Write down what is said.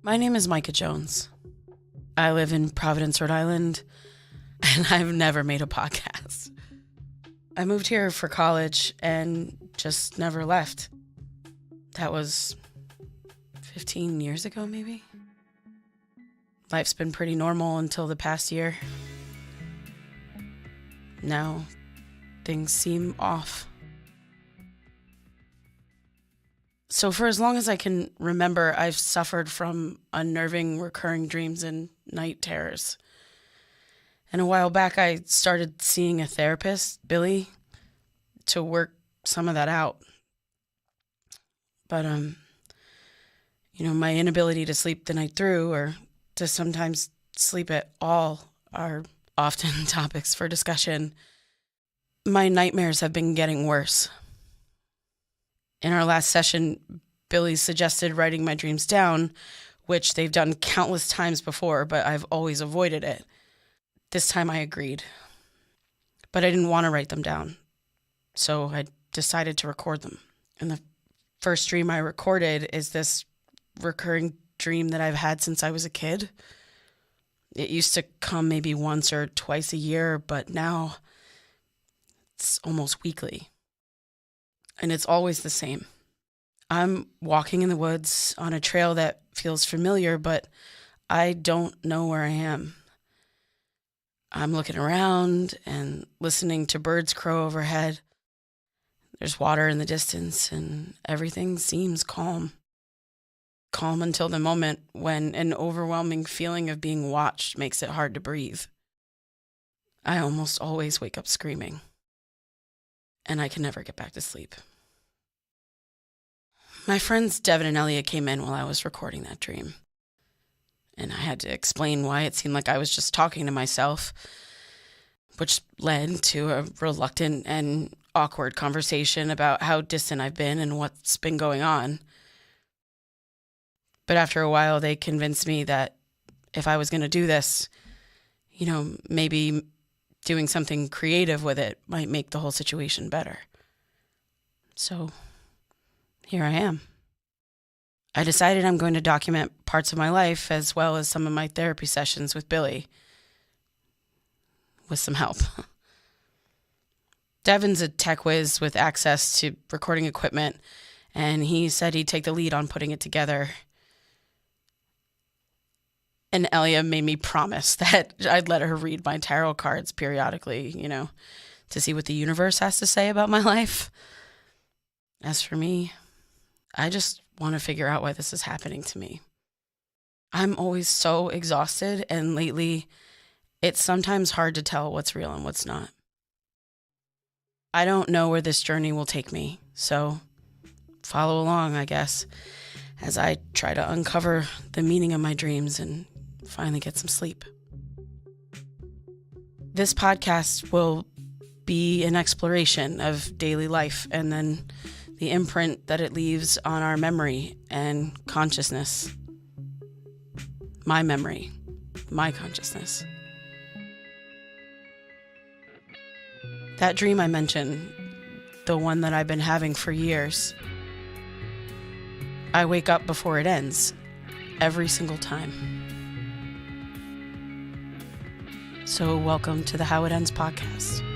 My name is Micah Jones. I live in Providence, Rhode Island, and I've never made a podcast. I moved here for college and just never left. That was 15 years ago, maybe? Life's been pretty normal until the past year. Now, things seem off. So for as long as I can remember, I've suffered from unnerving recurring dreams and night terrors. And a while back, I started seeing a therapist, Billy, to work some of that out. But, my inability to sleep the night through or to sometimes sleep at all are often topics for discussion. My nightmares have been getting worse. In our last session, Billy suggested writing my dreams down, which they've done countless times before, but I've always avoided it. This time I agreed. But I didn't want to write them down, so I decided to record them. And the first dream I recorded is this recurring dream that I've had since I was a kid. It used to come maybe once or twice a year, but now it's almost weekly. And it's always the same. I'm walking in the woods on a trail that feels familiar, but I don't know where I am. I'm looking around and listening to birds crow overhead. There's water in the distance and everything seems calm. Calm until the moment when an overwhelming feeling of being watched makes it hard to breathe. I almost always wake up screaming, and I can never get back to sleep. My friends Devin and Elliot came in while I was recording that dream, and I had to explain why it seemed like I was just talking to myself, which led to a reluctant and awkward conversation about how distant I've been and what's been going on. But after a while, they convinced me that if I was going to do this, maybe doing something creative with it might make the whole situation better. So here I am. I decided I'm going to document parts of my life as well as some of my therapy sessions with Billy, with some help. Devin's a tech whiz with access to recording equipment, and he said he'd take the lead on putting it together. And Elia made me promise that I'd let her read my tarot cards periodically, to see what the universe has to say about my life. As for me, I just want to figure out why this is happening to me. I'm always so exhausted, and lately, it's sometimes hard to tell what's real and what's not. I don't know where this journey will take me, so follow along, I guess, as I try to uncover the meaning of my dreams and finally get some sleep. This podcast will be an exploration of daily life and then the imprint that it leaves on our memory and consciousness. My memory, my consciousness. That dream I mentioned, the one that I've been having for years, I wake up before it ends, every single time. So welcome to the How It Ends podcast.